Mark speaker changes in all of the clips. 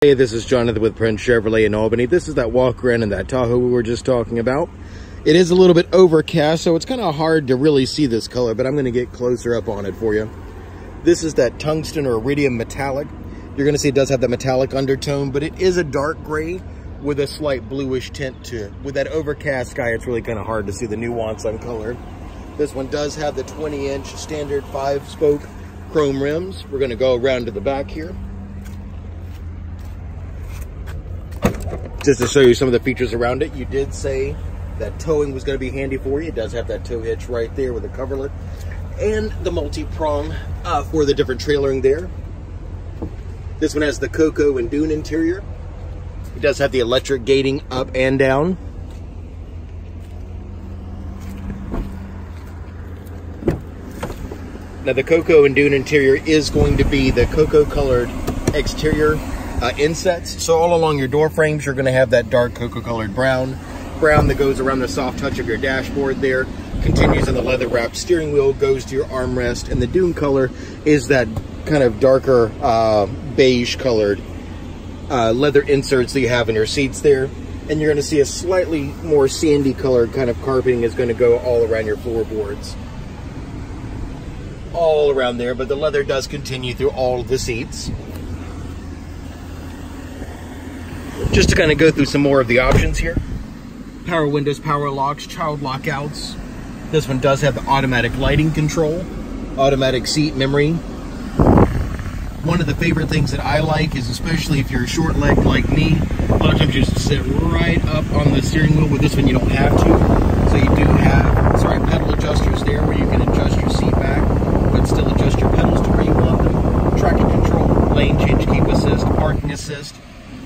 Speaker 1: Hey, this is Jonathan with Prince Chevrolet in Albany. This is that walk around in that Tahoe we were just talking about. It is a little bit overcast, so it's kind of hard to really see this color, but I'm going to get closer up on it for you. This is that tungsten or iridium metallic. You're going to see it does have that metallic undertone, but it is a dark gray with a slight bluish tint to it. With that overcast sky, it's really kind of hard to see the nuance on color. This one does have the 20-inch standard 5-spoke chrome rims. We're going to go around to the back here, just to show you some of the features around it. You did say that towing was going to be handy for you. It does have that tow hitch right there with a coverlet and the multi-prong for the different trailering there. This one has the cocoa and dune interior. It does have the electric gating up and down. Now the cocoa and dune interior is going to be the cocoa colored exterior insets. So all along your door frames, you're going to have that dark cocoa colored brown that goes around the soft touch of your dashboard there, continues on the leather wrapped steering wheel, goes to your armrest, and the dune color is that kind of darker beige colored leather inserts that you have in your seats there. And you're going to see a slightly more sandy colored kind of carpeting is going to go all around your floorboards, all around there, but the leather does continue through all of the seats. Just to kind of go through some more of the options here. Power windows, power locks, child lockouts. This one does have the automatic lighting control, automatic seat memory. One of the favorite things that I like is, especially if you're a short leg like me, a lot of times you just sit right up on the steering wheel. With this one you don't have to. So you do have, pedal adjusters there where you can adjust your seat back, but still adjust your pedals to where you want them. Traction control, lane change, keep assist, parking assist.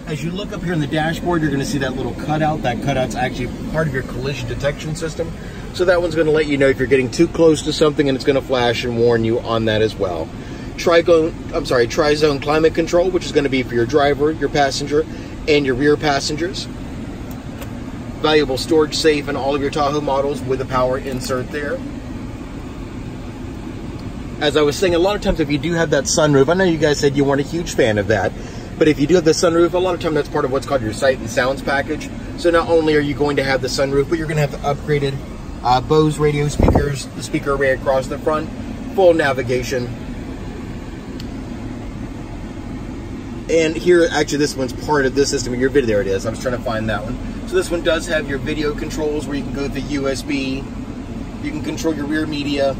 Speaker 1: As you look up here in the dashboard, you're going to see that little cutout. That cutout's actually part of your collision detection system. So that one's going to let you know if you're getting too close to something, and it's going to flash and warn you on that as well. Tri-zone climate control, which is going to be for your driver, your passenger, and your rear passengers. Valuable storage safe in all of your Tahoe models with a power insert there. As I was saying, a lot of times if you do have that sunroof, I know you guys said you weren't a huge fan of that, but if you do have the sunroof, a lot of time that's part of what's called your Sight and Sounds package. So not only are you going to have the sunroof, but you're going to have the upgraded Bose radio speakers, the speaker array across the front, full navigation. And here, actually, this one's part of this system. Your video, there it is. I was trying to find that one. So this one does have your video controls where you can go through USB. You can control your rear media.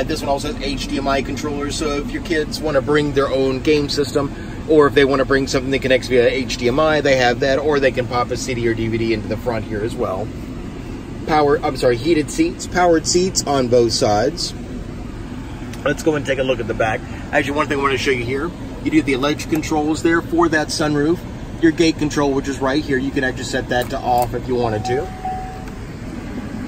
Speaker 1: This one also has HDMI controllers, so if your kids want to bring their own game system, or if they want to bring something that connects via HDMI, they have that, or they can pop a CD or DVD into the front here as well. Heated seats, powered seats on both sides. Let's go and take a look at the back. Actually, one thing I want to show you here, you do the electric controls there for that sunroof. Your gate control, which is right here, you can actually set that to off if you wanted to.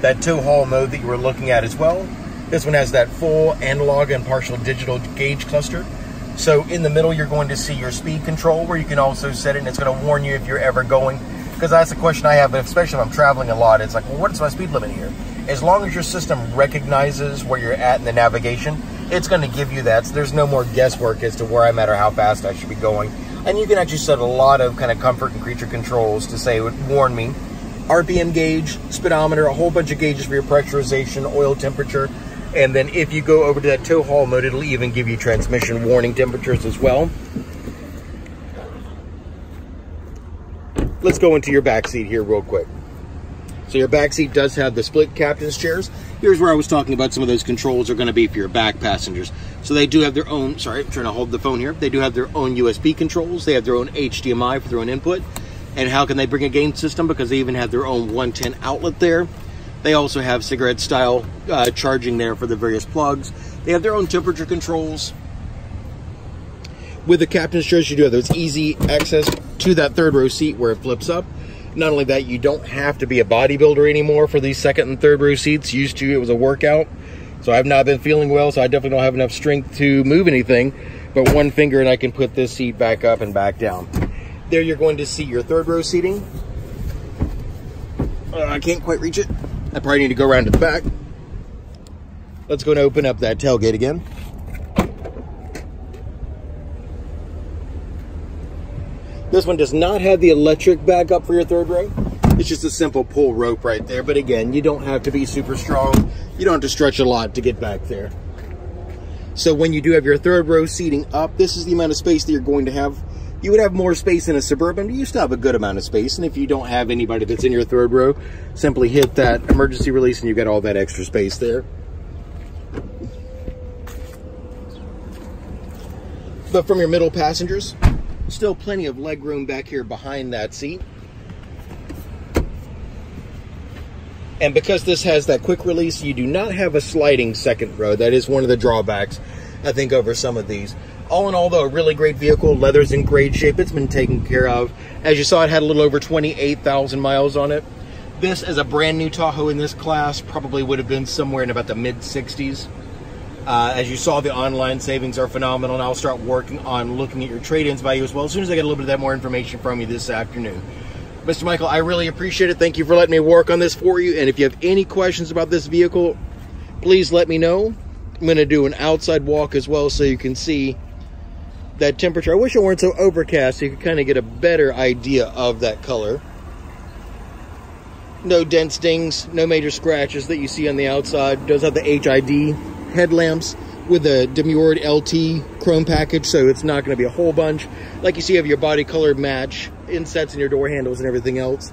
Speaker 1: That tow haul mode that you were looking at as well. This one has that full analog and partial digital gauge cluster. So in the middle, you're going to see your speed control where you can also set it, and it's going to warn you if you're ever going. Because that's a question I have, especially if I'm traveling a lot. It's like, well, what's my speed limit here? As long as your system recognizes where you're at in the navigation, it's going to give you that. So there's no more guesswork as to where I'm at or how fast I should be going. And you can actually set a lot of kind of comfort and creature controls to say it would warn me. RPM gauge, speedometer, a whole bunch of gauges for your pressurization, oil temperature. And then if you go over to that tow haul mode, it'll even give you transmission warning temperatures as well. Let's go into your back seat here real quick. So your back seat does have the split captain's chairs. Here's where I was talking about some of those controls are going to be for your back passengers. So they do have their own, I'm trying to hold the phone here. They do have their own USB controls. They have their own HDMI for their own input. And how can they bring a game system? Because they even have their own 110 outlet there. They also have cigarette style charging there for the various plugs. They have their own temperature controls. With the captain's chairs, you do have those easy access to that third row seat where it flips up. Not only that, you don't have to be a bodybuilder anymore for these second and third row seats. Used to, it was a workout. So I've not been feeling well, so I definitely don't have enough strength to move anything. But one finger and I can put this seat back up and back down. There you're going to see your third row seating. I can't quite reach it. I probably need to go around to the back. Let's go and open up that tailgate again. This one does not have the electric backup for your third row. It's just a simple pull rope right there. But again, you don't have to be super strong. You don't have to stretch a lot to get back there. So when you do have your third row seating up, this is the amount of space that you're going to have. You would have more space in a Suburban, but you still have a good amount of space. And if you don't have anybody that's in your third row, simply hit that emergency release and you got all that extra space there. But from your middle passengers, still plenty of leg room back here behind that seat. And because this has that quick release, you do not have a sliding second row. That is one of the drawbacks, I think, over some of these. All in all, though, a really great vehicle. Leather's in great shape. It's been taken care of. As you saw, it had a little over 28,000 miles on it. This, as a brand new Tahoe in this class, probably would have been somewhere in about the mid-60s. As you saw, the online savings are phenomenal, and I'll start working on looking at your trade-ins value as well as soon as I get a little bit of that more information from you this afternoon. Mr. Michael, I really appreciate it. Thank you for letting me work on this for you. And if you have any questions about this vehicle, please let me know. I'm going to do an outside walk as well so you can see that temperature. I wish it weren't so overcast so you could kind of get a better idea of that color. No dent stings, no major scratches that you see on the outside. It does have the HID headlamps with a demurred LT chrome package, so it's not going to be a whole bunch. Like you see, you have your body color match, insets in your door handles and everything else.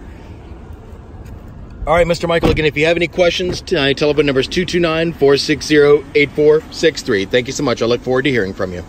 Speaker 1: All right, Mr. Michael, again, if you have any questions, tonight, telephone number is 229-460-8463. Thank you so much. I look forward to hearing from you.